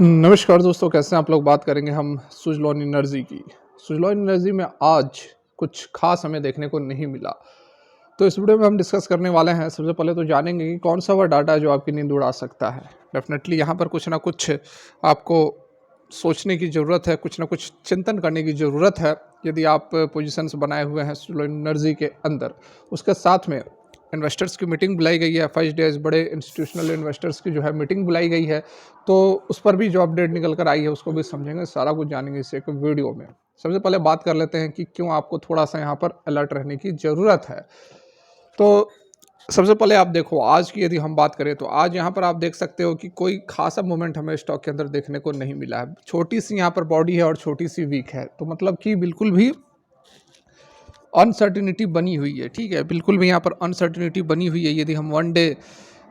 नमस्कार दोस्तों, कैसे हैं आप लोग। बात करेंगे हम सुज़लॉन एनर्जी की। सुज़लॉन एनर्जी में आज कुछ खास हमें देखने को नहीं मिला, तो इस वीडियो में हम डिस्कस करने वाले हैं। सबसे पहले तो जानेंगे कि कौन सा वह डाटा है जो आपकी नींद उड़ा सकता है। डेफिनेटली यहाँ पर कुछ ना कुछ आपको सोचने की ज़रूरत है, कुछ ना कुछ चिंतन करने की ज़रूरत है यदि आप पोजीशंस बनाए हुए हैं सुज़लॉन एनर्जी के अंदर। उसके साथ में इन्वेस्टर्स की मीटिंग बुलाई गई है, FIS डेज बड़े इंस्टीट्यूशनल इन्वेस्टर्स की जो है मीटिंग बुलाई गई है, तो उस पर भी जो अपडेट निकल कर आई है उसको भी समझेंगे, सारा कुछ जानेंगे इस एक वीडियो में। सबसे पहले बात कर लेते हैं कि क्यों आपको थोड़ा सा यहाँ पर अलर्ट रहने की ज़रूरत है। तो सबसे पहले आप देखो, आज की यदि हम बात करें तो आज यहाँ पर आप देख सकते हो कि कोई खासा मूवमेंट हमें स्टॉक के अंदर देखने को नहीं मिला है। छोटी सी यहाँ पर बॉडी है और छोटी सी वीक है, तो मतलब कि बिल्कुल भी अनसर्टिनिटी बनी हुई है। ठीक है, बिल्कुल भी यहाँ पर अनसर्टिनिटी बनी हुई है। यदि हम वन डे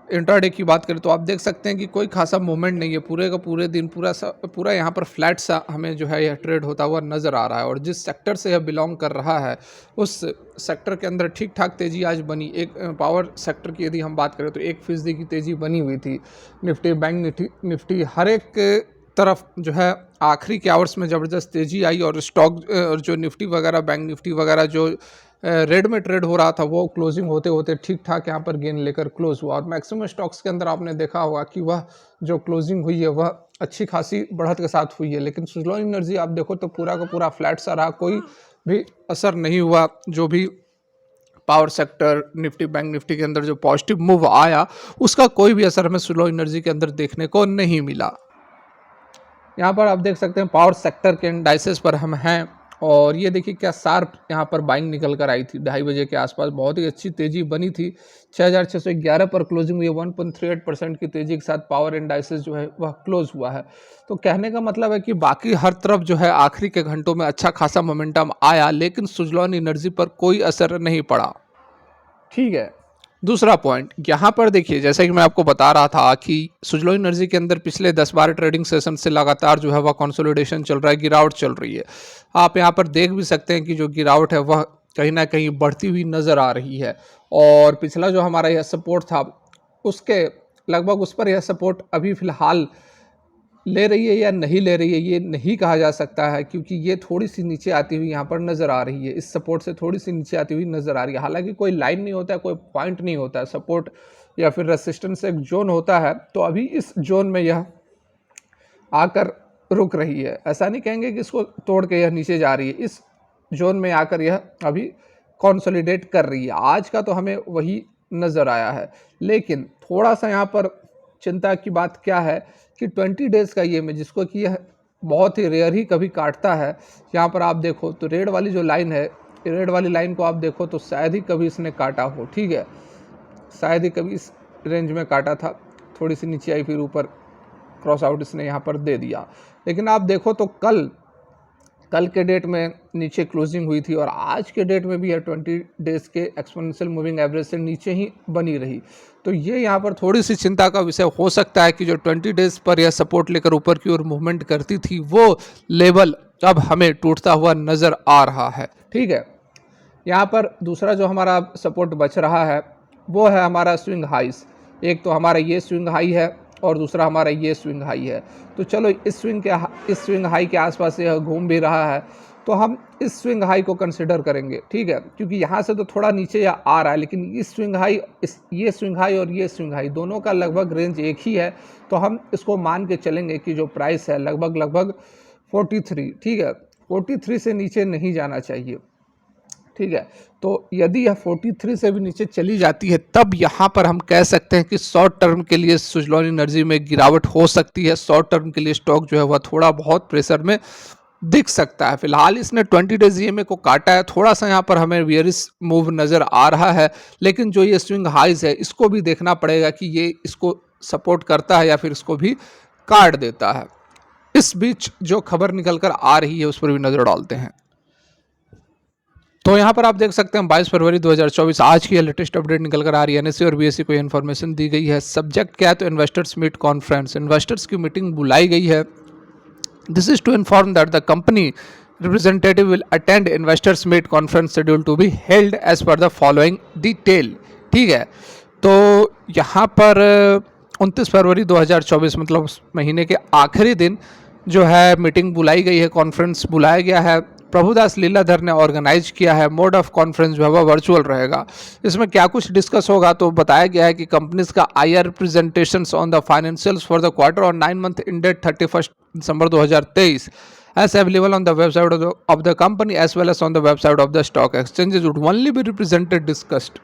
इंट्राडे की बात करें तो आप देख सकते हैं कि कोई खासा मूवमेंट नहीं है। पूरे का पूरे दिन पूरा यहाँ पर फ्लैट सा हमें जो है यह ट्रेड होता हुआ नज़र आ रहा है, और जिस सेक्टर से यह बिलोंग कर रहा है उस सेक्टर के अंदर ठीक ठाक तेज़ी आज बनी। एक पावर सेक्टर की यदि हम बात करें तो 1% की तेज़ी बनी हुई थी। निफ्टी, बैंक निफ्टी हर एक तरफ जो है आखिरी के आवर्स में ज़बरदस्त तेज़ी आई, और स्टॉक और जो निफ्टी वगैरह, बैंक निफ्टी वगैरह जो रेड में ट्रेड हो रहा था वो क्लोजिंग होते होते ठीक ठाक यहाँ पर गेन लेकर क्लोज हुआ। और मैक्सिमम स्टॉक्स के अंदर आपने देखा होगा कि वह जो क्लोजिंग हुई है वह अच्छी खासी बढ़त के साथ हुई है। लेकिन सुज़लॉन एनर्जी आप देखो तो पूरा का पूरा फ्लैट सा रहा, कोई भी असर नहीं हुआ। जो भी power sector, Nifty, bank Nifty के अंदर जो पॉजिटिव मूव आया उसका कोई भी असर हमें सुज़लॉन एनर्जी के अंदर देखने को नहीं मिला। यहाँ पर आप देख सकते हैं पावर सेक्टर के इंडाइसेस पर हम हैं, और ये देखिए क्या शार्प यहाँ पर बाइंग निकल कर आई थी 2:30 बजे के आसपास। बहुत ही अच्छी तेज़ी बनी थी, 6611 पर क्लोजिंग हुई है। 1.38% की तेज़ी के साथ पावर इंडाइसेस जो है वह क्लोज हुआ है। तो कहने का मतलब है कि बाकी हर तरफ जो है आखिरी के घंटों में अच्छा खासा मोमेंटम आया, लेकिन सुज़लॉन एनर्जी पर कोई असर नहीं पड़ा। ठीक है, दूसरा पॉइंट यहाँ पर देखिए, जैसा कि मैं आपको बता रहा था कि सुज़लॉन एनर्जी के अंदर पिछले 10-12 ट्रेडिंग सेशन से लगातार जो है वह कंसोलिडेशन चल रहा है, गिरावट चल रही है। आप यहाँ पर देख भी सकते हैं कि जो गिरावट है वह कहीं ना कहीं बढ़ती हुई नज़र आ रही है, और पिछला जो हमारा यह सपोर्ट था उसके लगभग उस पर यह सपोर्ट अभी फ़िलहाल ले रही है या नहीं ले रही है ये नहीं कहा जा सकता है, क्योंकि ये थोड़ी सी नीचे आती हुई यहाँ पर नज़र आ रही है। इस सपोर्ट से थोड़ी सी नीचे आती हुई नज़र आ रही है। हालांकि कोई लाइन नहीं होता है, कोई पॉइंट नहीं होता है, सपोर्ट या फिर रेसिस्टेंस एक जोन होता है। तो अभी इस जोन में यह आकर रुक रही है। ऐसा नहीं कहेंगे कि इसको तोड़ के यह नीचे जा रही है, इस जोन में आकर यह अभी कॉन्सोलिडेट कर रही है। आज का तो हमें वही नज़र आया है। लेकिन थोड़ा सा यहाँ पर चिंता की बात क्या है कि 20 डेज़ का ये में जिसको कि यह बहुत ही रेयर ही कभी काटता है। यहाँ पर आप देखो तो रेड वाली जो लाइन है, रेड वाली लाइन को आप देखो तो शायद ही कभी इसने काटा हो। ठीक है, शायद ही कभी इस रेंज में काटा था, थोड़ी सी नीचे आई, फिर ऊपर क्रॉस आउट इसने यहाँ पर दे दिया। लेकिन आप देखो तो कल के डेट में नीचे क्लोजिंग हुई थी, और आज के डेट में भी यह 20 डेज़ के एक्सपोनेंशियल मूविंग एवरेज से नीचे ही बनी रही। तो ये यहाँ पर थोड़ी सी चिंता का विषय हो सकता है कि जो 20 डेज़ पर यह सपोर्ट लेकर ऊपर की ओर मूवमेंट करती थी वो लेवल अब हमें टूटता हुआ नज़र आ रहा है। ठीक है, यहाँ पर दूसरा जो हमारा सपोर्ट बच रहा है वो है हमारा स्विंग हाइस। एक तो हमारा ये स्विंग हाई है और दूसरा हमारा ये स्विंग हाई है। तो चलो इस स्विंग हाई के आसपास यह घूम भी रहा है, तो हम इस स्विंग हाई को कंसिडर करेंगे। ठीक है, क्योंकि यहाँ से तो थोड़ा नीचे या आ रहा है, लेकिन इस स्विंग हाई, ये स्विंग हाई और ये स्विंग हाई दोनों का लगभग रेंज एक ही है। तो हम इसको मान के चलेंगे कि जो प्राइस है लगभग 43। ठीक है, 43 से नीचे नहीं जाना चाहिए। ठीक है, तो यदि यह 43 से भी नीचे चली जाती है तब यहाँ पर हम कह सकते हैं कि शॉर्ट टर्म के लिए सुज़लॉन एनर्जी में गिरावट हो सकती है। शॉर्ट टर्म के लिए स्टॉक जो है वह थोड़ा बहुत प्रेशर में दिख सकता है। फिलहाल इसने 20 डेज ईएमए को काटा है, थोड़ा सा यहाँ पर हमें बेयरिश मूव नज़र आ रहा है। लेकिन जो ये स्विंग हाइज है इसको भी देखना पड़ेगा कि ये इसको सपोर्ट करता है या फिर इसको भी काट देता है। इस बीच जो खबर निकल कर आ रही है उस पर भी नज़र डालते हैं। तो यहाँ पर आप देख सकते हैं 22 फरवरी 2024 आज की लेटेस्ट अपडेट निकल कर आ रही है। एनएससी और बीएससी को इन्फॉर्मेशन दी गई है। सब्जेक्ट क्या है तो इन्वेस्टर्स मीट कॉन्फ्रेंस, इन्वेस्टर्स की मीटिंग बुलाई गई है। This is to inform that the company representative will attend investors meet conference schedule to be held as per the following detail. ठीक है, तो यहाँ पर 29 फरवरी 2024 मतलब उस महीने के आखिरी दिन जो है मीटिंग बुलाई गई है, कॉन्फ्रेंस बुलाया गया है। प्रभुदास लीलाधर ने ऑर्गेनाइज किया है। मोड ऑफ कॉन्फ्रेंस जो है वह वर्चुअल रहेगा। इसमें क्या कुछ डिस्कस होगा तो बताया गया है कि कंपनीज का IR presentations on the financials for the quarter और 9 month ended 31 December 2023 as available on the website of the company as well as on the website of the stock exchanges would only be represented discussed।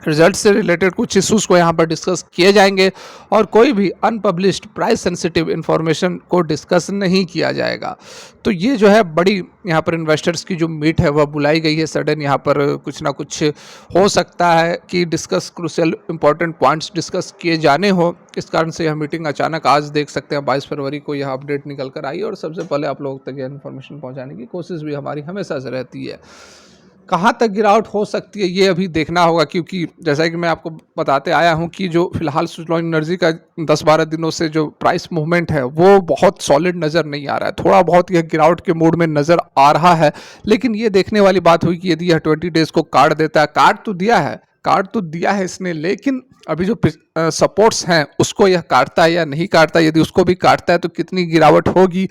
Result से related कुछ issues को यहाँ पर discuss किए जाएंगे और कोई भी अनपब्लिश्ड प्राइस सेंसिटिव इन्फॉर्मेशन को डिस्कस नहीं किया जाएगा। तो ये जो है बड़ी यहाँ पर इन्वेस्टर्स की जो मीट है वह बुलाई गई है। सडन यहाँ पर कुछ ना कुछ हो सकता है कि discuss crucial important points discuss किए जाने हो। इस कारण से यह मीटिंग अचानक आज देख सकते हैं 22 फरवरी को यह अपडेट निकल कर आई और सबसे पहले आप लोगों तक यह इन्फॉर्मेशन पहुँचाने की कोशिश भी हमारी हमेशा से रहती है। कहाँ तक गिरावट हो सकती है ये अभी देखना होगा, क्योंकि जैसा कि मैं आपको बताते आया हूँ कि जो फिलहाल सुज़लोन एनर्जी का 10-12 दिनों से जो प्राइस मूवमेंट है वो बहुत सॉलिड नज़र नहीं आ रहा है। थोड़ा बहुत यह गिरावट के मूड में नज़र आ रहा है, लेकिन ये देखने वाली बात हुई कि यदि यह 20 डेज़ को काट देता है, काट तो दिया है इसने, लेकिन अभी जो सपोर्ट्स हैं उसको यह काटता है या नहीं काटता। यदि उसको भी काटता है तो कितनी गिरावट होगी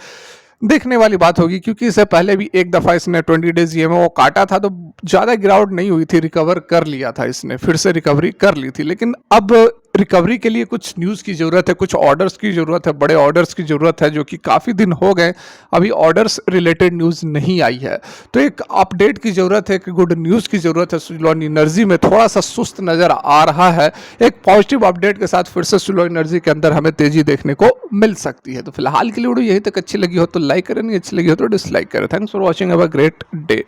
देखने वाली बात होगी, क्योंकि इससे पहले भी एक दफ़ा इसने 20 डेज ईएमओ काटा था तो ज़्यादा गिरावट नहीं हुई थी, रिकवर कर लिया था इसने, फिर से रिकवरी कर ली थी। लेकिन अब रिकवरी के लिए कुछ न्यूज़ की ज़रूरत है, कुछ ऑर्डर्स की ज़रूरत है, बड़े ऑर्डर्स की ज़रूरत है, जो कि काफ़ी दिन हो गए अभी ऑर्डर्स रिलेटेड न्यूज़ नहीं आई है। तो एक अपडेट की ज़रूरत है, एक गुड न्यूज़ की ज़रूरत है। सुज़लोन एनर्जी में थोड़ा सा सुस्त नज़र आ रहा है। एक पॉजिटिव अपडेट के साथ फिर से सुज़लोन एनर्जी के अंदर हमें तेज़ी देखने को मिल सकती है। तो फिलहाल के लिए वीडियो यहीं तक अच्छी लगी हो तो लाइक करें, नहीं अच्छी लगी हो तो डिसलाइक करें। Thanks for watching, have a great day.